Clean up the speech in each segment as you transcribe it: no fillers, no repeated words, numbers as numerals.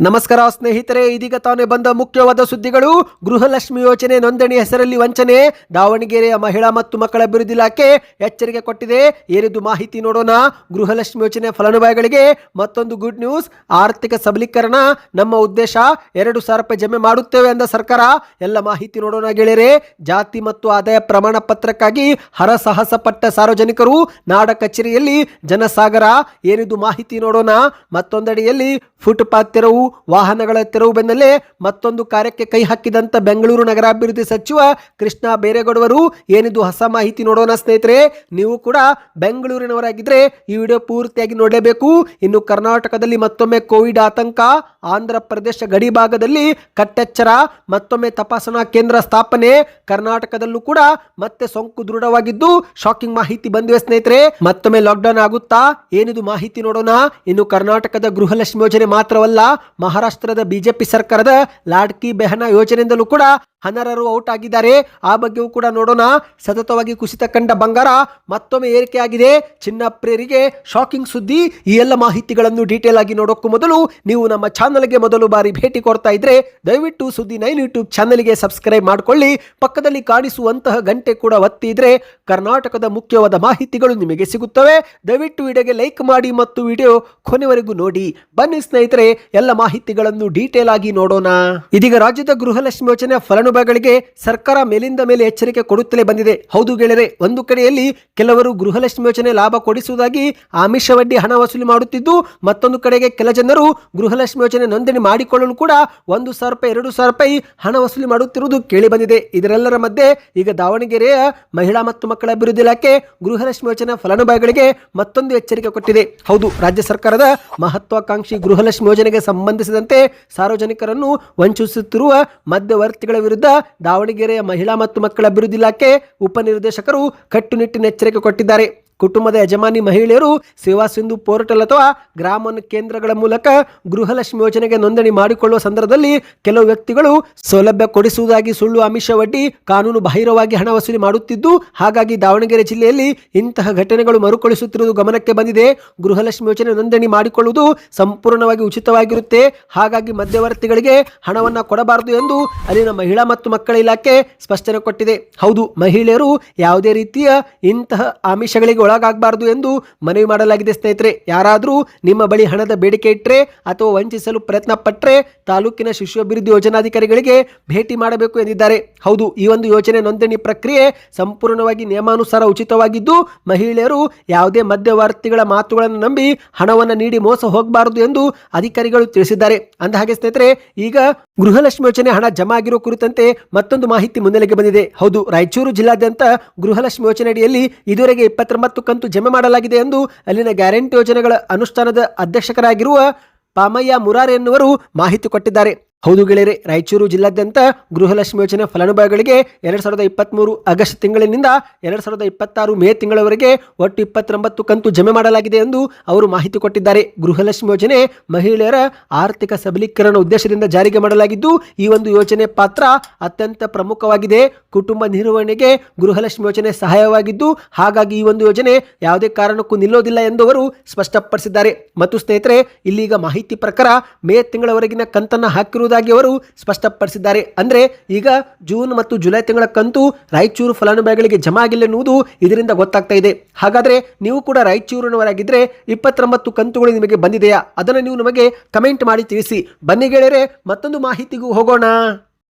ನಮಸ್ಕಾರ ಸ್ನೇಹಿತರೆ, ಇದೀಗ ತಾನೇ ಬಂದ ಮುಖ್ಯವಾದ ಸುದ್ದಿಗಳು. ಗೃಹಲಕ್ಷ್ಮಿ ಯೋಜನೆ ನೋಂದಣಿ ಹೆಸರಲ್ಲಿ ವಂಚನೆ, ದಾವಣಗೆರೆಯ ಮಹಿಳಾ ಮತ್ತು ಮಕ್ಕಳ ಅಭಿವೃದ್ಧಿ ಇಲಾಖೆ ಎಚ್ಚರಿಕೆ ಕೊಟ್ಟಿದೆ. ಏನಿದು ಮಾಹಿತಿ ನೋಡೋಣ. ಗೃಹಲಕ್ಷ್ಮಿ ಯೋಜನೆ ಫಲಾನುಭವಿಗಳಿಗೆ ಮತ್ತೊಂದು ಗುಡ್ ನ್ಯೂಸ್. ಆರ್ಥಿಕ ಸಬಲೀಕರಣ ನಮ್ಮ ಉದ್ದೇಶ. 2,000 ರೂಪಾಯಿ ಜಮೆ ಮಾಡುತ್ತೇವೆ ಎಂದ ಸರ್ಕಾರ. ಎಲ್ಲ ಮಾಹಿತಿ ನೋಡೋಣ ಗೆಳೆಯರೆ. ಜಾತಿ ಮತ್ತು ಆದಾಯ ಪ್ರಮಾಣ ಪತ್ರಕ್ಕಾಗಿ ಹರಸಾಹಸ ಪಟ್ಟ ಸಾರ್ವಜನಿಕರು. ನಾಡ ಕಚೇರಿಯಲ್ಲಿ ಜನಸಾಗರ. ಏನಿದು ಮಾಹಿತಿ ನೋಡೋಣ. ಮತ್ತೊಂದೆಡೆಯಲ್ಲಿ ಫುಟ್ಪಾತ್ ತೆರವು, ವಾಹನಗಳ ತೆರವು ಬೆನ್ನಲ್ಲೇ ಮತ್ತೊಂದು ಕಾರ್ಯಕ್ಕೆ ಕೈ ಹಾಕಿದಂತ ಬೆಂಗಳೂರು ನಗರಾಭಿವೃದ್ಧಿ ಸಚಿವ ಕೃಷ್ಣ ಬೈರೇಗೌಡರು. ಏನಿದು ಹೊಸ ಮಾಹಿತಿ ನೋಡೋಣ ಸ್ನೇಹಿತರೆ. ನೀವು ಕೂಡ ಬೆಂಗಳೂರಿನವರಾಗಿದ್ರೆ ಈ ವಿಡಿಯೋ ಪೂರ್ತಿಯಾಗಿ ನೋಡಲೇಬೇಕು. ಇನ್ನು ಕರ್ನಾಟಕದಲ್ಲಿ ಮತ್ತೊಮ್ಮೆ ಕೋವಿಡ್ ಆತಂಕ. ಆಂಧ್ರ ಪ್ರದೇಶ ಗಡಿ ಭಾಗದಲ್ಲಿ ಕಟ್ಟೆಚ್ಚರ. ಮತ್ತೊಮ್ಮೆ ತಪಾಸಣಾ ಕೇಂದ್ರ ಸ್ಥಾಪನೆ. ಕರ್ನಾಟಕದಲ್ಲೂ ಕೂಡ ಮತ್ತೆ ಸೋಂಕು ದೃಢವಾಗಿದ್ದು ಶಾಕಿಂಗ್ ಮಾಹಿತಿ ಬಂದಿವೆ ಸ್ನೇಹಿತರೆ. ಮತ್ತೊಮ್ಮೆ ಲಾಕ್ಡೌನ್ ಆಗುತ್ತಾ? ಏನಿದು ಮಾಹಿತಿ ನೋಡೋಣ. ಇನ್ನು ಕರ್ನಾಟಕದ ಗೃಹಲಕ್ಷ್ಮಿ ಯೋಜನೆ ಮಾತ್ರವಲ್ಲ, ಮಹಾರಾಷ್ಟ್ರದ ಬಿಜೆಪಿ ಸರ್ಕಾರದ ಲಾಡ್ಕಿ ಬೆಹನ ಯೋಜನೆಯಿಂದಲೂ ಕೂಡ ಅನರ್ಹರು ಔಟ್ ಆಗಿದ್ದಾರೆ. ಆ ಬಗ್ಗೆಯೂ ಕೂಡ ನೋಡೋಣ. ಸತತವಾಗಿ ಕುಸಿತ ಕಂಡ ಬಂಗಾರ ಮತ್ತೊಮ್ಮೆ ಏರಿಕೆಯಾಗಿದೆ. ಚಿನ್ನ ಪ್ರಿಯರಿಗೆ ಶಾಕಿಂಗ್ ಸುದ್ದಿ. ಈ ಎಲ್ಲ ಮಾಹಿತಿಗಳನ್ನು ಡೀಟೇಲ್ ಆಗಿ ನೋಡೋಕ್ಕೂ ಮೊದಲು ನೀವು ನಮ್ಮ ಚಾನಲ್ಗೆ ಮೊದಲು ಬಾರಿ ಭೇಟಿ ಕೊಡ್ತಾ ಇದ್ರೆ ದಯವಿಟ್ಟು ಸುದ್ದಿ 9 ಯೂಟ್ಯೂಬ್ ಚಾನಲ್ಗೆ ಸಬ್ಸ್ಕ್ರೈಬ್ ಮಾಡಿಕೊಳ್ಳಿ. ಪಕ್ಕದಲ್ಲಿ ಕಾಣಿಸುವಂತಹ ಗಂಟೆ ಕೂಡ ಒತ್ತಿ ಇದ್ರೆ ಕರ್ನಾಟಕದ ಮುಖ್ಯವಾದ ಮಾಹಿತಿಗಳು ನಿಮಗೆ ಸಿಗುತ್ತವೆ. ದಯವಿಟ್ಟು ವಿಡಿಯೋಗೆ ಲೈಕ್ ಮಾಡಿ ಮತ್ತು ವಿಡಿಯೋ ಕೊನೆವರೆಗೂ ನೋಡಿ. ಬನ್ನಿ ಸ್ನೇಹಿತರೆ, ಎಲ್ಲ ಮಾಹಿತಿಗಳನ್ನು ಡೀಟೇಲ್ ಆಗಿ ನೋಡೋಣ. ಇದೀಗ ರಾಜ್ಯದ ಗೃಹಲಕ್ಷ್ಮಿ ಯೋಜನೆ ಫಲಾನುಭವಿಗಳಿಗೆ ಸರ್ಕಾರ ಮೇಲಿಂದ ಮೇಲೆ ಎಚ್ಚರಿಕೆ ಕೊಡುತ್ತಲೇ ಬಂದಿದೆ. ಹೌದು ಗೆಳೆಯರೆ, ಒಂದು ಕಡೆಯಲ್ಲಿ ಕೆಲವರು ಗೃಹಲಕ್ಷ್ಮಿ ಯೋಜನೆ ಲಾಭ ಕೊಡಿಸುವುದಾಗಿ ಆಮಿಷ ಒಡ್ಡಿ ಹಣ ವಸೂಲಿ ಮಾಡುತ್ತಿದ್ದು, ಮತ್ತೊಂದು ಕಡೆಗೆ ಕೆಲ ಜನರು ಗೃಹಲಕ್ಷ್ಮಿ ಯೋಜನೆ ನೋಂದಣಿ ಮಾಡಿಕೊಳ್ಳಲು ಕೂಡ 1,000 ರೂಪಾಯಿ 2,000 ರೂಪಾಯಿ ಹಣ ವಸೂಲಿ ಮಾಡುತ್ತಿರುವುದು ಕೇಳಿ ಬಂದಿದೆ. ಇದರೆಲ್ಲರ ಮಧ್ಯೆ ಈಗ ದಾವಣಗೆರೆಯ ಮಹಿಳಾ ಮತ್ತು ಮಕ್ಕಳ ಅಭಿವೃದ್ಧಿ ಇಲಾಖೆ ಗೃಹಲಕ್ಷ್ಮಿ ಯೋಜನೆ ಫಲಾನುಭವಿಗಳಿಗೆ ಮತ್ತೊಂದು ಎಚ್ಚರಿಕೆ ಕೊಟ್ಟಿದೆ. ಹೌದು, ರಾಜ್ಯ ಸರ್ಕಾರದ ಮಹತ್ವಾಕಾಂಕ್ಷಿ ಗೃಹಲಕ್ಷ್ಮಿ ಯೋಜನೆಗೆ ಸಂಬಂಧಿಸಿದಂತೆ ಸಾರ್ವಜನಿಕರನ್ನು ವಂಚಿಸುತ್ತಿರುವ ಮಧ್ಯವರ್ತಿಗಳ ವಿರುದ್ಧ ದಾವಣಗೆರೆಯ ಮಹಿಳಾ ಮತ್ತು ಮಕ್ಕಳ ಅಭಿವೃದ್ಧಿ ಇಲಾಖೆ ಉಪನಿರ್ದೇಶಕರು ಕಟ್ಟುನಿಟ್ಟಿನ ಎಚ್ಚರಿಕೆ ಕೊಟ್ಟಿದ್ದಾರೆ. ಕುಟುಂಬದ ಯಜಮಾನಿ ಮಹಿಳೆಯರು ಸೇವಾ ಸಿಂಧು ಪೋರ್ಟಲ್ ಅಥವಾ ಗ್ರಾಮ ಕೇಂದ್ರಗಳ ಮೂಲಕ ಗೃಹಲಕ್ಷ್ಮಿ ಯೋಜನೆಗೆ ನೋಂದಣಿ ಮಾಡಿಕೊಳ್ಳುವ ಸಂದರ್ಭದಲ್ಲಿ ಕೆಲವು ವ್ಯಕ್ತಿಗಳು ಸೌಲಭ್ಯ ಕೊಡಿಸುವುದಾಗಿ ಸುಳ್ಳು ಆಮಿಷ ಒಡ್ಡಿ ಕಾನೂನು ಬಾಹಿರವಾಗಿ ಹಣ ವಸೂಲಿ ಮಾಡುತ್ತಿದ್ದು, ಹಾಗಾಗಿ ದಾವಣಗೆರೆ ಜಿಲ್ಲೆಯಲ್ಲಿ ಇಂತಹ ಘಟನೆಗಳು ಮರುಕಳಿಸುತ್ತಿರುವುದು ಗಮನಕ್ಕೆ ಬಂದಿದೆ. ಗೃಹಲಕ್ಷ್ಮಿ ಯೋಜನೆ ನೋಂದಣಿ ಮಾಡಿಕೊಳ್ಳುವುದು ಸಂಪೂರ್ಣವಾಗಿ ಉಚಿತವಾಗಿರುತ್ತೆ. ಹಾಗಾಗಿ ಮಧ್ಯವರ್ತಿಗಳಿಗೆ ಹಣವನ್ನು ಕೊಡಬಾರದು ಎಂದು ಅಲ್ಲಿನ ಮಹಿಳಾ ಮತ್ತು ಮಕ್ಕಳ ಇಲಾಖೆ ಸ್ಪಷ್ಟನೆ ಕೊಟ್ಟಿದೆ. ಹೌದು, ಮಹಿಳೆಯರು ಯಾವುದೇ ರೀತಿಯ ಇಂತಹ ಆಮಿಷಗಳಿಗೆ ಒಳಗಾಗಬಾರದು ಎಂದು ಮನವಿ ಮಾಡಲಾಗಿದೆ. ಸ್ನೇಹಿತರೆ, ಯಾರಾದರೂ ನಿಮ್ಮ ಬಳಿ ಹಣದ ಬೇಡಿಕೆ ಇಟ್ಟರೆ ಅಥವಾ ವಂಚಿಸಲು ಪ್ರಯತ್ನ ಪಟ್ಟರೆ ತಾಲೂಕಿನ ಶಿಶು ಅಭಿವೃದ್ಧಿ ಯೋಜನಾಧಿಕಾರಿಗಳಿಗೆ ಭೇಟಿ ಮಾಡಬೇಕು ಎಂದಿದ್ದಾರೆ. ಹೌದು, ಈ ಒಂದು ಯೋಜನೆ ನೋಂದಣಿ ಪ್ರಕ್ರಿಯೆ ಸಂಪೂರ್ಣವಾಗಿ ನಿಯಮಾನುಸಾರ ಉಚಿತವಾಗಿದ್ದು, ಮಹಿಳೆಯರು ಯಾವುದೇ ಮಧ್ಯವರ್ತಿಗಳ ಮಾತುಗಳನ್ನು ನಂಬಿ ಹಣವನ್ನು ನೀಡಿ ಮೋಸ ಹೋಗಬಾರದು ಎಂದು ಅಧಿಕಾರಿಗಳು ತಿಳಿಸಿದ್ದಾರೆ. ಅಂದಹಾಗೆ ಸ್ನೇಹಿತರೆ, ಈಗ ಗೃಹಲಕ್ಷ್ಮಿ ಯೋಜನೆ ಹಣ ಜಮಾ ಆಗಿರುವ ಕುರಿತಂತೆ ಮತ್ತೊಂದು ಮಾಹಿತಿ ಮುನ್ನೆಲೆಗೆ ಬಂದಿದೆ. ಹೌದು, ರಾಯಚೂರು ಜಿಲ್ಲಾದ್ಯಂತ ಗೃಹಲಕ್ಷ್ಮಿ ಯೋಜನೆ ಅಡಿಯಲ್ಲಿ ಇದುವರೆಗೆ 29 ಕಂತು ಜಮೆ ಮಾಡಲಾಗಿದೆ ಎಂದು ಅಲ್ಲಿನ ಗ್ಯಾರಂಟಿ ಯೋಜನೆಗಳ ಅನುಷ್ಠಾನದ ಅಧ್ಯಕ್ಷರಾಗಿರುವ ಪಾಮಯ್ಯ ಮುರಾರಿ ಎನ್ನುವರು ಮಾಹಿತಿ ಕೊಟ್ಟಿದ್ದಾರೆ. ಹೌದು ಗೆಳೆಯರೆ, ರಾಯಚೂರು ಜಿಲ್ಲಾದ್ಯಂತ ಗೃಹಲಕ್ಷ್ಮಿ ಯೋಜನೆ ಫಲಾನುಭವಿಗಳಿಗೆ 2023 ಆಗಸ್ಟ್ ತಿಂಗಳಿನಿಂದ 2026 ಮೇ ತಿಂಗಳವರೆಗೆ ಒಟ್ಟು 29 ಕಂತು ಜಮೆ ಮಾಡಲಾಗಿದೆ ಎಂದು ಅವರು ಮಾಹಿತಿ ಕೊಟ್ಟಿದ್ದಾರೆ. ಗೃಹಲಕ್ಷ್ಮಿ ಯೋಜನೆ ಮಹಿಳೆಯರ ಆರ್ಥಿಕ ಸಬಲೀಕರಣ ಉದ್ದೇಶದಿಂದ ಜಾರಿಗೆ ಮಾಡಲಾಗಿದ್ದು, ಈ ಒಂದು ಯೋಜನೆ ಪಾತ್ರ ಅತ್ಯಂತ ಪ್ರಮುಖವಾಗಿದೆ. ಕುಟುಂಬ ನಿರ್ವಹಣೆಗೆ ಗೃಹಲಕ್ಷ್ಮಿ ಯೋಜನೆ ಸಹಾಯವಾಗಿದ್ದು, ಹಾಗಾಗಿ ಈ ಒಂದು ಯೋಜನೆ ಯಾವುದೇ ಕಾರಣಕ್ಕೂ ನಿಲ್ಲೋದಿಲ್ಲ ಎಂದು ಅವರು ಸ್ಪಷ್ಟಪಡಿಸಿದ್ದಾರೆ. ಮತ್ತು ಸ್ನೇಹಿತರೆ, ಇಲ್ಲಿಗ ಮಾಹಿತಿ ಪ್ರಕಾರ ಮೇ ತಿಂಗಳವರೆಗಿನ ಕಂತನ್ನು ಹಾಕಿರುವುದು ಅವರು ಸ್ಪಷ್ಟಪಡಿಸಿದ್ದಾರೆ. ಅಂದ್ರೆ ಈಗ ಜೂನ್ ಮತ್ತು ಜುಲೈ ತಿಂಗಳ ಕಂತು ರಾಯಚೂರು ಫಲಾನುಭವಿಗಳಿಗೆ ಜಮಾ ಆಗಿಲ್ಲ ಎನ್ನುವುದು ಇದರಿಂದ ಗೊತ್ತಾಗ್ತಾ ಇದೆ. ಹಾಗಾದ್ರೆ ನೀವು ಕೂಡ ರಾಯಚೂರಿನವರಾಗಿದ್ರೆ 29 ಕಂತುಗಳು ನಿಮಗೆ ಬಂದಿದೆಯಾ? ಅದನ್ನು ನೀವು ನಮಗೆ ಕಮೆಂಟ್ ಮಾಡಿ ತಿಳಿಸಿ. ಬನ್ನಿ ಗೆಳೆಯರೆ, ಮತ್ತೊಂದು ಮಾಹಿತಿಗೂ ಹೋಗೋಣ.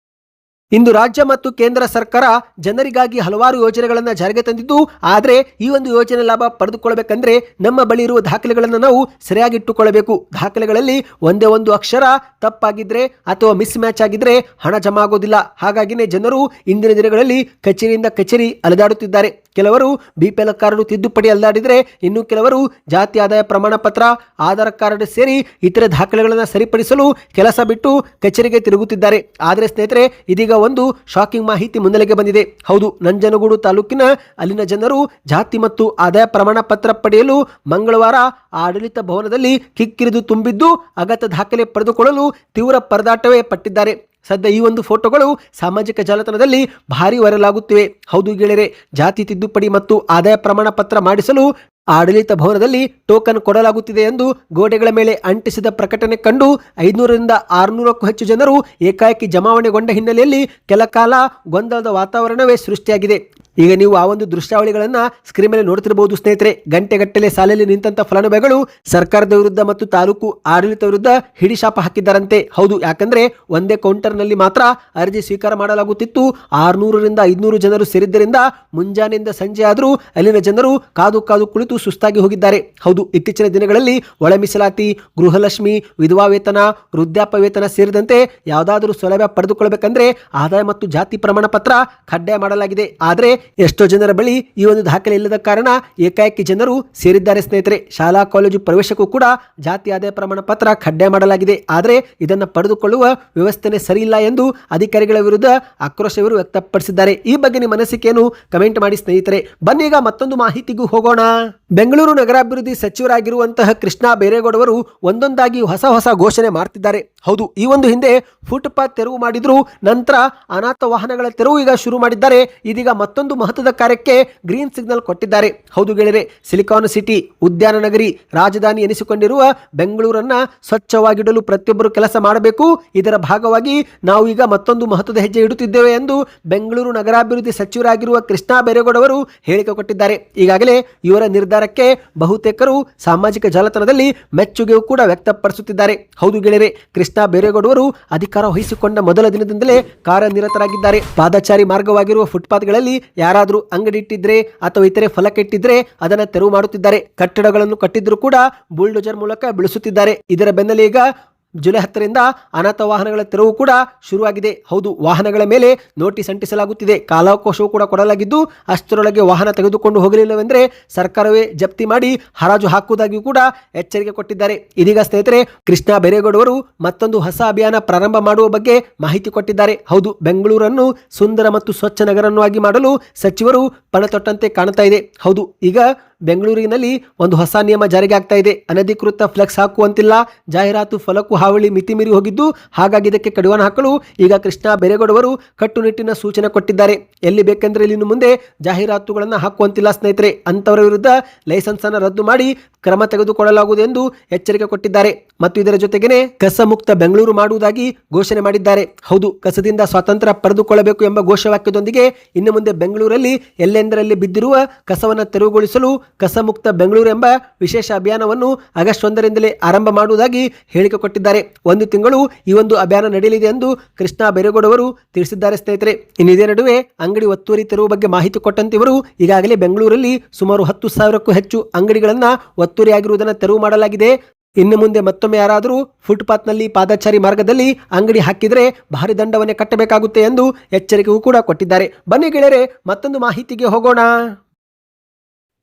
ಇಂದು ರಾಜ್ಯ ಮತ್ತು ಕೇಂದ್ರ ಸರ್ಕಾರ ಜನರಿಗಾಗಿ ಹಲವಾರು ಯೋಜನೆಗಳನ್ನು ಜಾರಿಗೆ ತಂದಿದ್ದು, ಆದರೆ ಈ ಒಂದು ಯೋಜನೆ ಲಾಭ ಪಡೆದುಕೊಳ್ಳಬೇಕಂದ್ರೆ ನಮ್ಮ ಬಳಿ ಇರುವ ದಾಖಲೆಗಳನ್ನು ನಾವು ಸರಿಯಾಗಿ ಇಟ್ಟುಕೊಳ್ಳಬೇಕು. ದಾಖಲೆಗಳಲ್ಲಿ ಒಂದೇ ಒಂದು ಅಕ್ಷರ ತಪ್ಪಾಗಿದ್ರೆ ಅಥವಾ ಮಿಸ್ ಮ್ಯಾಚ್ ಆಗಿದ್ರೆ ಹಣ ಜಮಾ ಆಗೋದಿಲ್ಲ. ಹಾಗಾಗಿನೇ ಜನರು ಇಂದಿನ ದಿನಗಳಲ್ಲಿ ಕಚೇರಿಯಿಂದ ಕಚೇರಿ ಅಲೆದಾಡುತ್ತಿದ್ದಾರೆ. ಕೆಲವರು BPL ಕಾರ್ಡ್ ತಿದ್ದುಪಡಿ ಅಲ್ಲಾಡಿದ್ರೆ, ಇನ್ನು ಕೆಲವರು ಜಾತಿ ಆದಾಯ ಪ್ರಮಾಣ ಪತ್ರ, ಆಧಾರ್ ಕಾರ್ಡ್ ಸೇರಿ ಇತರೆ ದಾಖಲೆಗಳನ್ನು ಸರಿಪಡಿಸಲು ಕೆಲಸ ಬಿಟ್ಟು ಕಚೇರಿಗೆ ತಿರುಗುತ್ತಿದ್ದಾರೆ. ಆದರೆ ಸ್ನೇಹಿತರೆ, ಇದೀಗ ಒಂದು ಶಾಕಿಂಗ್ ಮಾಹಿತಿ ಮುನ್ನೆಲೆಗೆ ಬಂದಿದೆ. ಹೌದು, ನಂಜನಗೂಡು ತಾಲೂಕಿನ ಅಲ್ಲಿನ ಜನರು ಜಾತಿ ಮತ್ತು ಆದಾಯ ಪ್ರಮಾಣ ಪತ್ರ ಪಡೆಯಲು ಮಂಗಳವಾರ ಆಡಳಿತ ಭವನದಲ್ಲಿ ಕಿಕ್ಕಿರಿದು ತುಂಬಿದ್ದು, ಅಗತ್ಯ ದಾಖಲೆ ಪಡೆದುಕೊಳ್ಳಲು ತೀವ್ರ ಪರದಾಟವೇ ಪಟ್ಟಿದ್ದಾರೆ. ಸದ್ಯ ಈ ಒಂದು ಫೋಟೋಗಳು ಸಾಮಾಜಿಕ ಜಾಲತಾಣದಲ್ಲಿ ಭಾರಿ ವೈರಲ್ ಆಗುತ್ತಿವೆ. ಹೌದು ಗೆಳೆಯರೆ, ಜಾತಿ ತಿದ್ದುಪಡಿ ಮತ್ತು ಆದಾಯ ಪ್ರಮಾಣ ಪತ್ರ ಮಾಡಿಸಲು ಆಡಳಿತ ಭವನದಲ್ಲಿ ಟೋಕನ್ ಕೊಡಲಾಗುತ್ತಿದೆ ಎಂದು ಗೋಡೆಗಳ ಮೇಲೆ ಅಂಟಿಸಿದ ಪ್ರಕಟಣೆ ಕಂಡು 500ರಿಂದ 600ಕ್ಕೂ ಹೆಚ್ಚು ಜನರು ಏಕಾಏಕಿ ಜಮಾವಣೆಗೊಂಡ ಹಿನ್ನೆಲೆಯಲ್ಲಿ ಕೆಲ ಕಾಲ ಗೊಂದಲದ ವಾತಾವರಣವೇ ಸೃಷ್ಟಿಯಾಗಿದೆ. ಈಗ ನೀವು ಆ ಒಂದು ದೃಶ್ಯಾವಳಿಗಳನ್ನ ಸ್ಕ್ರೀನ್ ಮೇಲೆ ನೋಡ್ತಿರಬಹುದು ಸ್ನೇಹಿತರೆ. ಗಂಟೆಗಟ್ಟಲೆ ಸಾಲಲ್ಲಿ ನಿಂತ ಫಲಾನುಭವಿಗಳು ಸರ್ಕಾರದ ವಿರುದ್ಧ ಮತ್ತು ತಾಲೂಕು ಆಡಳಿತ ವಿರುದ್ಧ ಹಿಡಿಶಾಪ ಹಾಕಿದ್ದಾರಂತೆ. ಹೌದು, ಯಾಕಂದ್ರೆ ಒಂದೇ ಕೌಂಟರ್ನಲ್ಲಿ ಮಾತ್ರ ಅರ್ಜಿ ಸ್ವೀಕಾರ ಮಾಡಲಾಗುತ್ತಿತ್ತು. 600ರಿಂದ 500 ಜನರು ಸೇರಿದ್ದರಿಂದ ಮುಂಜಾನೆಯಿಂದ ಸಂಜೆ ಆದರೂ ಅಲ್ಲಿನ ಜನರು ಕಾದು ಕಾದು ಕುಳಿತು ಸುಸ್ತಾಗಿ ಹೋಗಿದ್ದಾರೆ. ಹೌದು, ಇತ್ತೀಚಿನ ದಿನಗಳಲ್ಲಿ ಒಳ ಮೀಸಲಾತಿ, ಗೃಹಲಕ್ಷ್ಮಿ, ವಿಧವಾ ವೇತನ, ವೃದ್ಧಾಪ್ಯ ವೇತನ ಸೇರಿದಂತೆ ಯಾವುದಾದರೂ ಸೌಲಭ್ಯ ಪಡೆದುಕೊಳ್ಳಬೇಕಂದ್ರೆ ಆದಾಯ ಮತ್ತು ಜಾತಿ ಪ್ರಮಾಣ ಪತ್ರ ಕಡ್ಡಾಯ ಮಾಡಲಾಗಿದೆ. ಆದರೆ ಎಷ್ಟೋ ಜನರ ಬಳಿ ಈ ಒಂದು ದಾಖಲೆ ಇಲ್ಲದ ಕಾರಣ ಏಕಾಏಕಿ ಜನರು ಸೇರಿದ್ದಾರೆ ಸ್ನೇಹಿತರೆ. ಶಾಲಾ ಕಾಲೇಜು ಪ್ರವೇಶಕ್ಕೂ ಕೂಡ ಜಾತಿ ಆದಾಯ ಪ್ರಮಾಣ ಪತ್ರ ಕಡ್ಡಾಯ ಮಾಡಲಾಗಿದೆ. ಆದರೆ ಇದನ್ನು ಪಡೆದುಕೊಳ್ಳುವ ವ್ಯವಸ್ಥೆನೇ ಸರಿಯಿಲ್ಲ ಎಂದು ಅಧಿಕಾರಿಗಳ ವಿರುದ್ಧ ಆಕ್ರೋಶವರು ವ್ಯಕ್ತಪಡಿಸಿದ್ದಾರೆ. ಈ ಬಗ್ಗೆ ನಿಮ್ಮ ಅನಿಸಿಕೆಯನ್ನು ಕಮೆಂಟ್ ಮಾಡಿ ಸ್ನೇಹಿತರೆ. ಬನ್ನಿ ಈಗ ಮತ್ತೊಂದು ಮಾಹಿತಿಗೂ ಹೋಗೋಣ. ಬೆಂಗಳೂರು ನಗರಾಭಿವೃದ್ಧಿ ಸಚಿವರಾಗಿರುವಂತಹ ಕೃಷ್ಣ ಬೈರೇಗೌಡವರು ಒಂದೊಂದಾಗಿ ಹೊಸ ಘೋಷಣೆ ಮಾಡ್ತಿದ್ದಾರೆ. ಹೌದು, ಈ ಒಂದು ಹಿಂದೆ ಫುಟ್ಪಾತ್ ತೆರವು ಮಾಡಿದ್ರು, ನಂತರ ಅನಾಥ ವಾಹನಗಳ ತೆರವು ಈಗ ಶುರು ಮಾಡಿದ್ದಾರೆ. ಇದೀಗ ಮತ್ತೊಂದು ಮಹತ್ವದ ಕಾರ್ಯಕ್ಕೆ ಗ್ರೀನ್ ಸಿಗ್ನಲ್ ಕೊಟ್ಟಿದ್ದಾರೆ. ಹೌದು ಗೆಳೆಯರೆ, ಸಿಲಿಕಾನ್ ಸಿಟಿ, ಉದ್ಯಾನ ನಗರಿ, ರಾಜಧಾನಿ ಎನಿಸಿಕೊಂಡಿರುವ ಬೆಂಗಳೂರನ್ನ ಸ್ವಚ್ಛವಾಗಿಡಲು ಪ್ರತಿಯೊಬ್ಬರು ಕೆಲಸ ಮಾಡಬೇಕು. ಇದರ ಭಾಗವಾಗಿ ನಾವು ಈಗ ಮತ್ತೊಂದು ಮಹತ್ವದ ಹೆಜ್ಜೆ ಇಡುತ್ತಿದ್ದೇವೆ ಎಂದು ಬೆಂಗಳೂರು ನಗರಾಭಿವೃದ್ಧಿ ಸಚಿವರಾಗಿರುವ ಕೃಷ್ಣ ಬೈರೇಗೌಡವರು ಹೇಳಿಕೆ ಕೊಟ್ಟಿದ್ದಾರೆ. ಈಗಾಗಲೇ ಇವರ ನಿರ್ಧಾರಕ್ಕೆ ಬಹುತೇಕರು ಸಾಮಾಜಿಕ ಜಾಲತಾಣದಲ್ಲಿ ಮೆಚ್ಚುಗೆಯೂ ಕೂಡ ವ್ಯಕ್ತಪಡಿಸುತ್ತಿದ್ದಾರೆ. ಹೌದು ಗೆಳೆಯರೆ, ಕೃಷ್ಣ ಬೈರೇಗೌಡವರು ಅಧಿಕಾರ ವಹಿಸಿಕೊಂಡ ಮೊದಲ ದಿನದಿಂದಲೇ ಕಾರ್ಯನಿರತರಾಗಿದ್ದಾರೆ. ಪಾದಚಾರಿ ಮಾರ್ಗವಾಗಿರುವ ಫುಟ್ಪಾತ್ಗಳಲ್ಲಿ ಯಾರಾದರೂ ಅಂಗಡಿ ಇಟ್ಟಿದ್ರೆ ಅಥವಾ ಇತರೆ ಫಲಕ ಇಟ್ಟಿದ್ರೆ ಅದನ್ನ ತೆರವು ಮಾಡುತ್ತಿದ್ದಾರೆ. ಕಟ್ಟಡಗಳನ್ನು ಕಟ್ಟಿದ್ರು ಕೂಡ ಬುಲ್ಡೋಜರ್ ಮೂಲಕ ಬೆಳೆಸುತ್ತಿದ್ದಾರೆ. ಇದರ ಬೆನ್ನಲ್ಲೇ ಈಗ ಜುಲೈ 10ರಿಂದ ಅನಾಥ ವಾಹನಗಳ ತೆರವು ಕೂಡ ಶುರುವಾಗಿದೆ. ಹೌದು, ವಾಹನಗಳ ಮೇಲೆ ನೋಟಿಸ್ ಅಂಟಿಸಲಾಗುತ್ತಿದೆ. ಕಾಲಾವಕಾಶವೂ ಕೂಡ ಕೊಡಲಾಗಿದ್ದು ಅಷ್ಟರೊಳಗೆ ವಾಹನ ತೆಗೆದುಕೊಂಡು ಹೋಗಲಿಲ್ಲವೆಂದರೆ ಸರ್ಕಾರವೇ ಜಪ್ತಿ ಮಾಡಿ ಹರಾಜು ಹಾಕುವುದಾಗಿಯೂ ಕೂಡ ಎಚ್ಚರಿಕೆ ಕೊಟ್ಟಿದ್ದಾರೆ. ಇದೀಗ ಸ್ನೇಹಿತರೆ, ಕೃಷ್ಣ ಬೈರೇಗೌಡವರು ಮತ್ತೊಂದು ಹೊಸ ಅಭಿಯಾನ ಪ್ರಾರಂಭ ಮಾಡುವ ಬಗ್ಗೆ ಮಾಹಿತಿ ಕೊಟ್ಟಿದ್ದಾರೆ. ಹೌದು, ಬೆಂಗಳೂರನ್ನು ಸುಂದರ ಮತ್ತು ಸ್ವಚ್ಛ ನಗರವನ್ನಾಗಿ ಮಾಡಲು ಸಚಿವರು ಪಣ ತೊಟ್ಟಂತೆ ಕಾಣ್ತಾ ಇದೆ. ಹೌದು, ಈಗ ಬೆಂಗಳೂರಿನಲ್ಲಿ ಒಂದು ಹೊಸ ನಿಯಮ ಜಾರಿಗೆ ಆಗ್ತಾ ಇದೆ. ಅನಧಿಕೃತ ಫ್ಲೆಕ್ಸ್ ಹಾಕುವಂತಿಲ್ಲ, ಜಾಹೀರಾತು ಫಲಕು ಹಾವಳಿ ಮಿತಿ ಮೀರಿ ಹೋಗಿದ್ದು, ಹಾಗಾಗಿ ಇದಕ್ಕೆ ಕಡಿವಾಣ ಹಾಕಲು ಈಗ ಕೃಷ್ಣ ಬೈರೇಗೌಡವರು ಕಟ್ಟುನಿಟ್ಟಿನ ಸೂಚನೆ ಕೊಟ್ಟಿದ್ದಾರೆ. ಎಲ್ಲಿ ಬೇಕೆಂದ್ರೆ ಇನ್ನು ಮುಂದೆ ಜಾಹೀರಾತುಗಳನ್ನು ಹಾಕುವಂತಿಲ್ಲ ಸ್ನೇಹಿತರೆ. ಅಂತವರ ವಿರುದ್ಧ ಲೈಸೆನ್ಸ್ ಅನ್ನು ರದ್ದು ಮಾಡಿ ಕ್ರಮ ತೆಗೆದುಕೊಳ್ಳಲಾಗುವುದು ಎಂದು ಎಚ್ಚರಿಕೆ ಕೊಟ್ಟಿದ್ದಾರೆ. ಮತ್ತು ಇದರ ಜೊತೆಗೇನೆ ಕಸ ಮುಕ್ತ ಬೆಂಗಳೂರು ಮಾಡುವುದಾಗಿ ಘೋಷಣೆ ಮಾಡಿದ್ದಾರೆ. ಹೌದು, ಕಸದಿಂದ ಸ್ವಾತಂತ್ರ್ಯ ಪಡೆದುಕೊಳ್ಳಬೇಕು ಎಂಬ ಘೋಷವಾಕ್ಯದೊಂದಿಗೆ ಇನ್ನು ಮುಂದೆ ಬೆಂಗಳೂರಲ್ಲಿ ಎಲ್ಲೆಂದರಲ್ಲಿ ಬಿದ್ದಿರುವ ಕಸವನ್ನು ತೆರವುಗೊಳಿಸಲು ಕಸ ಮುಕ್ತ ಬೆಂಗಳೂರು ಎಂಬ ವಿಶೇಷ ಅಭಿಯಾನವನ್ನು ಆಗಸ್ಟ್ 1ರಿಂದಲೇ ಆರಂಭ ಮಾಡುವುದಾಗಿ ಹೇಳಿಕೆ ಕೊಟ್ಟಿದ್ದಾರೆ. 1 ತಿಂಗಳು ಈ ಒಂದು ಅಭಿಯಾನ ನಡೆಯಲಿದೆ ಎಂದು ಕೃಷ್ಣ ಬೈರೇಗೌಡವರು ತಿಳಿಸಿದ್ದಾರೆ ಸ್ನೇಹಿತರೆ. ಇದೇ ನಡುವೆ ಅಂಗಡಿ ಒತ್ತುವರಿ ತೆರವು ಬಗ್ಗೆ ಮಾಹಿತಿ ಕೊಟ್ಟಂತೆ ಇವರು ಈಗಾಗಲೇ ಬೆಂಗಳೂರಲ್ಲಿ ಸುಮಾರು 10,000ಕ್ಕೂ ಹೆಚ್ಚು ಅಂಗಡಿಗಳನ್ನು ಒತ್ತುವರಿಯಾಗಿರುವುದನ್ನು ತೆರವು ಮಾಡಲಾಗಿದೆ. ಇನ್ನು ಮುಂದೆ ಮತ್ತೊಮ್ಮೆ ಯಾರಾದರೂ ಫುಟ್ಪಾತ್ನಲ್ಲಿ ಪಾದಚಾರಿ ಮಾರ್ಗದಲ್ಲಿ ಅಂಗಡಿ ಹಾಕಿದರೆ ಭಾರಿ ದಂಡವನ್ನೇ ಕಟ್ಟಬೇಕಾಗುತ್ತೆ ಎಂದು ಎಚ್ಚರಿಕೆಯೂ ಕೂಡ ಕೊಟ್ಟಿದ್ದಾರೆ. ಬನ್ನಿ ಗೆಳೆಯರೆ, ಮತ್ತೊಂದು ಮಾಹಿತಿಗೆ ಹೋಗೋಣ.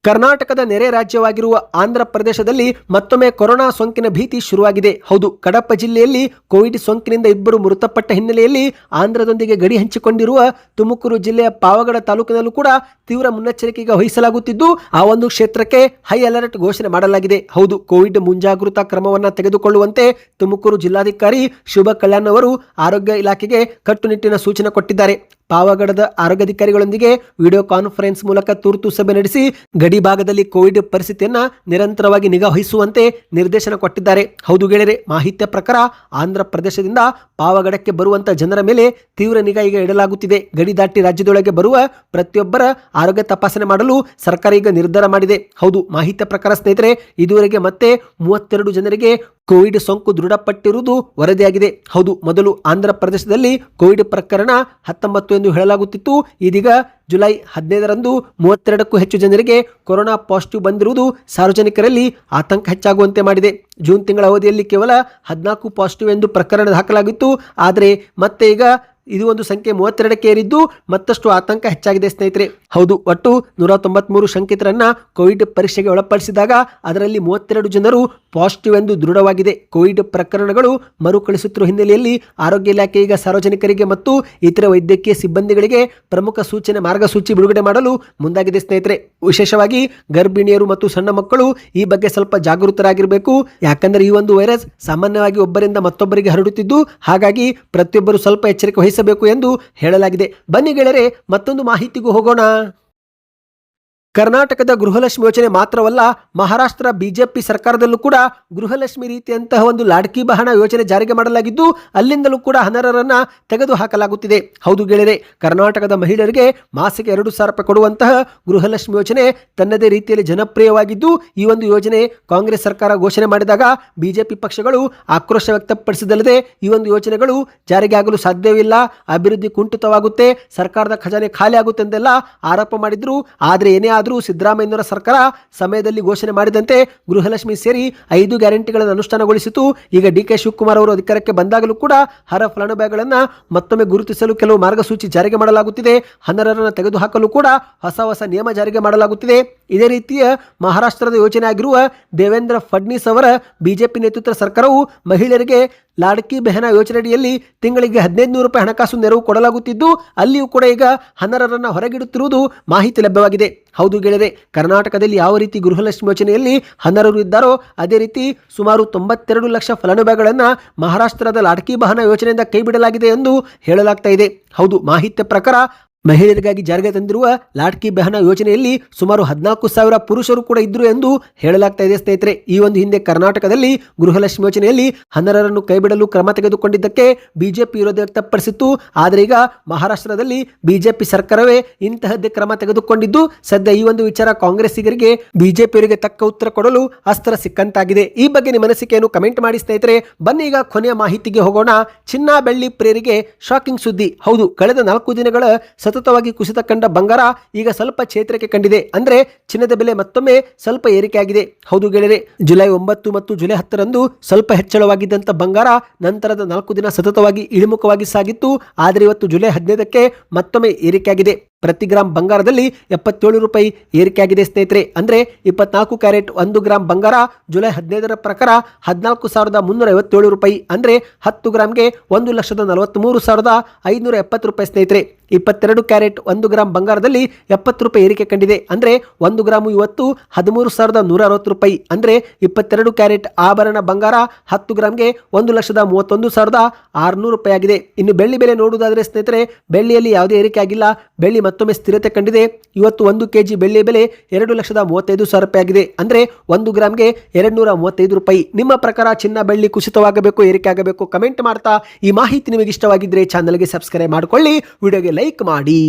ಕರ್ನಾಟಕದ ನೆರೆ ರಾಜ್ಯವಾಗಿರುವ ಆಂಧ್ರ ಪ್ರದೇಶದಲ್ಲಿ ಮತ್ತೊಮ್ಮೆ ಕೊರೋನಾ ಸೋಂಕಿನ ಭೀತಿ ಶುರುವಾಗಿದೆ. ಹೌದು, ಕಡಪ ಜಿಲ್ಲೆಯಲ್ಲಿ ಕೋವಿಡ್ ಸೋಂಕಿನಿಂದ 2 ಮೃತಪಟ್ಟ ಹಿನ್ನೆಲೆಯಲ್ಲಿ ಆಂಧ್ರದೊಂದಿಗೆ ಗಡಿ ಹಂಚಿಕೊಂಡಿರುವ ತುಮಕೂರು ಜಿಲ್ಲೆಯ ಪಾವಗಡ ತಾಲೂಕಿನಲ್ಲೂ ಕೂಡ ತೀವ್ರ ಮುನ್ನೆಚ್ಚರಿಕೆಗೆ ವಹಿಸಲಾಗುತ್ತಿದ್ದು ಆ ಒಂದು ಕ್ಷೇತ್ರಕ್ಕೆ ಹೈ ಅಲರ್ಟ್ ಘೋಷಣೆ ಮಾಡಲಾಗಿದೆ. ಹೌದು, ಕೋವಿಡ್ ಮುಂಜಾಗೃತಾ ಕ್ರಮವನ್ನು ತೆಗೆದುಕೊಳ್ಳುವಂತೆ ತುಮಕೂರು ಜಿಲ್ಲಾಧಿಕಾರಿ ಶುಭ ಕಲ್ಯಾಣ್ ಅವರು ಆರೋಗ್ಯ ಇಲಾಖೆಗೆ ಕಟ್ಟುನಿಟ್ಟಿನ ಸೂಚನೆ ಕೊಟ್ಟಿದ್ದಾರೆ. ಪಾವಗಡದ ಆರೋಗ್ಯಾಧಿಕಾರಿಗಳೊಂದಿಗೆ ವಿಡಿಯೋ ಕಾನ್ಫರೆನ್ಸ್ ಮೂಲಕ ತುರ್ತು ಸಭೆ ನಡೆಸಿ ಗಡಿ ಭಾಗದಲ್ಲಿ ಕೋವಿಡ್ ಪರಿಸ್ಥಿತಿಯನ್ನ ನಿರಂತರವಾಗಿ ನಿಗಾ ವಹಿಸುವಂತೆ ನಿರ್ದೇಶನ ಕೊಟ್ಟಿದ್ದಾರೆ. ಹೌದು ಗೆಳೆಯರೆ, ಮಾಹಿತಿಯ ಪ್ರಕಾರ ಆಂಧ್ರ ಪ್ರದೇಶದಿಂದ ಪಾವಗಡಕ್ಕೆ ಬರುವಂತ ಜನರ ಮೇಲೆ ತೀವ್ರ ನಿಗಾ ಈಗ ಇಡಲಾಗುತ್ತಿದೆ. ಗಡಿ ದಾಟಿ ರಾಜ್ಯದೊಳಗೆ ಬರುವ ಪ್ರತಿಯೊಬ್ಬರ ಆರೋಗ್ಯ ತಪಾಸಣೆ ಮಾಡಲು ಸರ್ಕಾರ ಈಗ ನಿರ್ಧಾರ ಮಾಡಿದೆ. ಹೌದು, ಮಾಹಿತಿಯ ಪ್ರಕಾರ ಸ್ನೇಹಿತರೆ, ಇದುವರೆಗೆ ಮತ್ತೆ 32 ಜನರಿಗೆ ಕೋವಿಡ್ ಸೋಂಕು ದೃಢಪಟ್ಟಿರುವುದು ವರದಿಯಾಗಿದೆ. ಹೌದು, ಮೊದಲು ಆಂಧ್ರ ಪ್ರದೇಶದಲ್ಲಿ ಕೋವಿಡ್ ಪ್ರಕರಣ 19 ಎಂದು ಹೇಳಲಾಗುತ್ತಿತ್ತು. ಇದೀಗ ಜುಲೈ 15ರಂದು 32ಕ್ಕೂ ಹೆಚ್ಚು ಜನರಿಗೆ ಕೊರೋನಾ ಪಾಸಿಟಿವ್ ಬಂದಿರುವುದು ಸಾರ್ವಜನಿಕರಲ್ಲಿ ಆತಂಕ ಹೆಚ್ಚಾಗುವಂತೆ ಮಾಡಿದೆ. ಜೂನ್ ತಿಂಗಳ ಅವಧಿಯಲ್ಲಿ ಕೇವಲ 14 ಪಾಸಿಟಿವ್ ಎಂದು ಪ್ರಕರಣ ದಾಖಲಾಗಿತ್ತು. ಆದರೆ ಮತ್ತೆ ಈಗ ಇದು ಒಂದು ಸಂಖ್ಯೆ 32ಕ್ಕೆ ಏರಿದ್ದು ಮತ್ತಷ್ಟು ಆತಂಕ ಹೆಚ್ಚಾಗಿದೆ ಸ್ನೇಹಿತರೆ. ಹೌದು, ಒಟ್ಟು 193 ಶಂಕಿತರನ್ನ ಕೋವಿಡ್ ಪರೀಕ್ಷೆಗೆ ಒಳಪಡಿಸಿದಾಗ ಅದರಲ್ಲಿ 32 ಜನರು ಪಾಸಿಟಿವ್ ಎಂದು ದೃಢವಾಗಿದೆ. ಕೋವಿಡ್ ಪ್ರಕರಣಗಳು ಮರುಕಳಿಸುತ್ತಿರುವ ಹಿನ್ನೆಲೆಯಲ್ಲಿ ಆರೋಗ್ಯ ಇಲಾಖೆ ಈಗ ಸಾರ್ವಜನಿಕರಿಗೆ ಮತ್ತು ಇತರ ವೈದ್ಯಕೀಯ ಸಿಬ್ಬಂದಿಗಳಿಗೆ ಪ್ರಮುಖ ಸೂಚನೆ ಮಾರ್ಗಸೂಚಿ ಬಿಡುಗಡೆ ಮಾಡಲು ಮುಂದಾಗಿದೆ ಸ್ನೇಹಿತರೆ. ವಿಶೇಷವಾಗಿ ಗರ್ಭಿಣಿಯರು ಮತ್ತು ಸಣ್ಣ ಮಕ್ಕಳು ಈ ಬಗ್ಗೆ ಸ್ವಲ್ಪ ಜಾಗೃತರಾಗಿರಬೇಕು. ಯಾಕಂದರೆ ಈ ಒಂದು ವೈರಸ್ ಸಾಮಾನ್ಯವಾಗಿ ಒಬ್ಬರಿಂದ ಮತ್ತೊಬ್ಬರಿಗೆ ಹರಡುತ್ತಿದ್ದು, ಹಾಗಾಗಿ ಪ್ರತಿಯೊಬ್ಬರು ಸ್ವಲ್ಪ ಎಚ್ಚರಿಕೆ ವಹಿಸಬೇಕು ಎಂದು ಹೇಳಲಾಗಿದೆ. ಬನ್ನಿ ಗೆಳೆಯರೆ, ಮತ್ತೊಂದು ಮಾಹಿತಿಗೂ ಹೋಗೋಣ. ಕರ್ನಾಟಕದ ಗೃಹಲಕ್ಷ್ಮಿ ಯೋಜನೆ ಮಾತ್ರವಲ್ಲ, ಮಹಾರಾಷ್ಟ್ರ ಬಿಜೆಪಿ ಸರ್ಕಾರದಲ್ಲೂ ಕೂಡ ಗೃಹಲಕ್ಷ್ಮಿ ರೀತಿಯಂತಹ ಒಂದು ಲಾಡ್ಕಿ ಬಹಣ ಯೋಜನೆ ಜಾರಿಗೆ ಮಾಡಲಾಗಿದ್ದು ಅಲ್ಲಿಂದಲೂ ಕೂಡ ಅನರ್ಹರನ್ನ ತೆಗೆದು ಹಾಕಲಾಗುತ್ತಿದೆ. ಹೌದು ಗೆಳೆಯರೆ, ಕರ್ನಾಟಕದ ಮಹಿಳೆಯರಿಗೆ ಮಾಸಿಕ 2,000 ರೂಪಾಯಿ ಕೊಡುವಂತಹ ಗೃಹಲಕ್ಷ್ಮಿ ಯೋಜನೆ ತನ್ನದೇ ರೀತಿಯಲ್ಲಿ ಜನಪ್ರಿಯವಾಗಿದ್ದು, ಈ ಒಂದು ಯೋಜನೆ ಕಾಂಗ್ರೆಸ್ ಸರ್ಕಾರ ಘೋಷಣೆ ಮಾಡಿದಾಗ ಬಿಜೆಪಿ ಪಕ್ಷಗಳು ಆಕ್ರೋಶ ವ್ಯಕ್ತಪಡಿಸಿದಲ್ಲದೆ ಈ ಒಂದು ಯೋಜನೆಗಳು ಜಾರಿಗೆ ಆಗಲು ಸಾಧ್ಯವಿಲ್ಲ, ಅಭಿವೃದ್ಧಿ ಕುಂಠಿತವಾಗುತ್ತೆ, ಸರ್ಕಾರದ ಖಜಾನೆ ಖಾಲಿ ಆಗುತ್ತೆ ಎಂದೆಲ್ಲ ಆರೋಪ ಮಾಡಿದ್ರು. ಆದರೆ ಏನೇ ಆದರೂ ಸಿದ್ದರಾಮಯ್ಯನವರ ಸರ್ಕಾರ ಸಮಯದಲ್ಲಿ ಘೋಷಣೆ ಮಾಡಿದಂತೆ ಗೃಹಲಕ್ಷ್ಮಿ ಸೇರಿ 5 ಗ್ಯಾರಂಟಿಗಳನ್ನು ಅನುಷ್ಠಾನಗೊಳಿಸಿತು. ಈಗ ಡಿ.ಕೆ. ಶಿವಕುಮಾರ್ ಅವರು ಅಧಿಕಾರಕ್ಕೆ ಬಂದಾಗಲೂ ಕೂಡ ಅರ್ಹ ಫಲಾನುಭವಿಗಳನ್ನು ಮತ್ತೊಮ್ಮೆ ಗುರುತಿಸಲು ಕೆಲವು ಮಾರ್ಗಸೂಚಿ ಜಾರಿಗೆ ಮಾಡಲಾಗುತ್ತಿದೆ. ಅನರ್ಹರನ್ನು ತೆಗೆದುಹಾಕಲು ಕೂಡ ಹೊಸ ನಿಯಮ ಜಾರಿಗೆ ಮಾಡಲಾಗುತ್ತಿದೆ. ಇದೇ ರೀತಿಯ ಮಹಾರಾಷ್ಟ್ರದ ಯೋಜನೆ ಆಗಿರುವ ದೇವೇಂದ್ರ ಫಡ್ನೀಸ್ ಅವರ ಬಿಜೆಪಿ ನೇತೃತ್ವದ ಸರ್ಕಾರವು ಮಹಿಳೆಯರಿಗೆ ಲಾಡ್ಕಿ ಬೆಹನ ಯೋಜನೆಯಡಿಯಲ್ಲಿ ತಿಂಗಳಿಗೆ 1,500 ರೂಪಾಯಿ ಹಣಕಾಸು ನೆರವು ಕೊಡಲಾಗುತ್ತಿದ್ದು, ಅಲ್ಲಿಯೂ ಕೂಡ ಈಗ ಅನರ್ಹರನ್ನು ಹೊರಗಿಡುತ್ತಿರುವುದು ಮಾಹಿತಿ ಲಭ್ಯವಾಗಿದೆ. ಹೌದು ಗೆಳೆಯರೆ, ಕರ್ನಾಟಕದಲ್ಲಿ ಯಾವ ರೀತಿ ಗೃಹಲಕ್ಷ್ಮಿ ಯೋಜನೆಯಲ್ಲಿ ಅನರ್ಹರು ಇದ್ದಾರೋ ಅದೇ ರೀತಿ ಸುಮಾರು 92 ಲಕ್ಷ ಫಲಾನುಭವಿಗಳನ್ನು ಮಹಾರಾಷ್ಟ್ರದ ಲಾಡ್ಕಿ ಬಹನ ಯೋಜನೆಯಿಂದ ಕೈಬಿಡಲಾಗಿದೆ ಎಂದು ಹೇಳಲಾಗ್ತಾ ಇದೆ. ಹೌದು, ಮಾಹಿತಿಯ ಪ್ರಕಾರ ಮಹಿಳೆಯರಿಗಾಗಿ ಜಾರಿಗೆ ತಂದಿರುವ ಲಾಡ್ಕಿ ಬೆಹನ ಯೋಜನೆಯಲ್ಲಿ ಸುಮಾರು 14,000 ಪುರುಷರು ಕೂಡ ಇದ್ರು ಎಂದು ಹೇಳಲಾಗ್ತಾ ಇದೆ. ಸ್ನೇಹಿತರೆ, ಈ ಒಂದು ಹಿಂದೆ ಕರ್ನಾಟಕದಲ್ಲಿ ಗೃಹಲಕ್ಷ್ಮಿ ಯೋಜನೆಯಲ್ಲಿ ಅನರ್ಹರನ್ನು ಕೈಬಿಡಲು ಕ್ರಮ ತೆಗೆದುಕೊಂಡಿದ್ದಕ್ಕೆ ಬಿಜೆಪಿ ವಿರೋಧ ವ್ಯಕ್ತಪಡಿಸಿತ್ತು. ಆದರೆ ಈಗ ಮಹಾರಾಷ್ಟ್ರದಲ್ಲಿ ಬಿಜೆಪಿ ಸರ್ಕಾರವೇ ಇಂತಹದ್ದೇ ಕ್ರಮ ತೆಗೆದುಕೊಂಡಿದ್ದು, ಸದ್ಯ ಈ ಒಂದು ವಿಚಾರ ಕಾಂಗ್ರೆಸ್ಸಿಗರಿಗೆ ಬಿಜೆಪಿಯವರಿಗೆ ತಕ್ಕ ಉತ್ತರ ಕೊಡಲು ಅಸ್ತ್ರ ಸಿಕ್ಕಂತಾಗಿದೆ. ಈ ಬಗ್ಗೆ ನಿಮ್ಮ ಅನಿಸಿಕೆಯನ್ನು ಕಮೆಂಟ್ ಮಾಡಿ ಸ್ನೇಹಿತರೆ. ಬನ್ನಿ ಈಗ ಕೊನೆಯ ಮಾಹಿತಿಗೆ ಹೋಗೋಣ. ಚಿನ್ನ ಬೆಳ್ಳಿ ಪ್ರಿಯರಿಗೆ ಶಾಕಿಂಗ್ ಸುದ್ದಿ. ಹೌದು, ಕಳೆದ 4 ದಿನಗಳ ಸತತವಾಗಿ ಕುಸಿತ ಕಂಡ ಬಂಗಾರ ಈಗ ಸ್ವಲ್ಪ ಚೇತರಿಕೆ ಕಂಡಿದೆ. ಅಂದ್ರೆ ಚಿನ್ನದ ಬೆಲೆ ಮತ್ತೊಮ್ಮೆ ಸ್ವಲ್ಪ ಏರಿಕೆಯಾಗಿದೆ. ಹೌದು ಗೆಳೆಯರೆ, ಜುಲೈ 9 ಮತ್ತು ಜುಲೈ 10ರಂದು ಸ್ವಲ್ಪ ಹೆಚ್ಚಳವಾಗಿದ್ದಂತ ಬಂಗಾರ ನಂತರದ 4 ದಿನ ಸತತವಾಗಿ ಇಳಿಮುಖವಾಗಿ ಸಾಗಿತ್ತು. ಆದರೆ ಇವತ್ತು ಜುಲೈ 15ಕ್ಕೆ ಮತ್ತೊಮ್ಮೆ ಏರಿಕೆಯಾಗಿದೆ. ಪ್ರತಿ ಗ್ರಾಮ್ ಬಂಗಾರದಲ್ಲಿ 77 ರೂಪಾಯಿ ಏರಿಕೆಯಾಗಿದೆ ಸ್ನೇಹಿತರೆ. ಅಂದ್ರೆ 24 ಕ್ಯಾರೆಟ್ 1 ಗ್ರಾಮ್ ಬಂಗಾರ ಜುಲೈ 15ರ ಪ್ರಕಾರ 14,357 ರೂಪಾಯಿ. ಅಂದ್ರೆ 10 ಗ್ರಾಮ್ಗೆ 1,43,570 ರೂಪಾಯಿ ಸ್ನೇಹಿತರೆ. 22 ಕ್ಯಾರೆಟ್ 1 ಗ್ರಾಮ್ ಬಂಗಾರದಲ್ಲಿ 70 ರೂಪಾಯಿ ಏರಿಕೆ ಕಂಡಿದೆ. ಅಂದ್ರೆ 1 ಗ್ರಾಮು ಇವತ್ತು 13,160 ರೂಪಾಯಿ. ಅಂದ್ರೆ 22 ಕ್ಯಾರೆಟ್ ಆಭರಣ ಬಂಗಾರ 10 ಗ್ರಾಮ್ಗೆ 1,31,600 ರೂಪಾಯಿ ಆಗಿದೆ. ಇನ್ನು ಬೆಳ್ಳಿ ಬೆಲೆ ನೋಡುವುದಾದರೆ ಸ್ನೇಹಿತರೆ, ಬೆಳ್ಳಿಯಲ್ಲಿ ಯಾವುದೇ ಏರಿಕೆ ಆಗಿಲ್ಲ. ಬೆಳ್ಳಿ ಮತ್ತೊಮ್ಮೆ ಸ್ಥಿರತೆ ಕಂಡಿದೆ. ಇವತ್ತು 1 ಕೆಜಿ ಬೆಳ್ಳಿ ಬೆಲೆ 2,35,000 ರೂಪಾಯಿ ಆಗಿದೆ. ಅಂದ್ರೆ 1 ಗ್ರಾಮ್ಗೆ 235 ರೂಪಾಯಿ. ನಿಮ್ಮ ಪ್ರಕಾರ ಚಿನ್ನ ಬೆಳ್ಳಿ ಕುಸಿತವಾಗಬೇಕು, ಏರಿಕೆ ಆಗಬೇಕು? ಕಮೆಂಟ್ ಮಾಡ್ತಾ ಈ ಮಾಹಿತಿ ನಿಮಗೆ ಇಷ್ಟವಾಗಿದ್ರೆ ಚಾನಲ್ಗೆ ಸಬ್ಸ್ಕ್ರೈಬ್ ಮಾಡಿಕೊಳ್ಳಿ, ವಿಡಿಯೋಗೆ ಲೈಕ್ ಮಾಡಿ.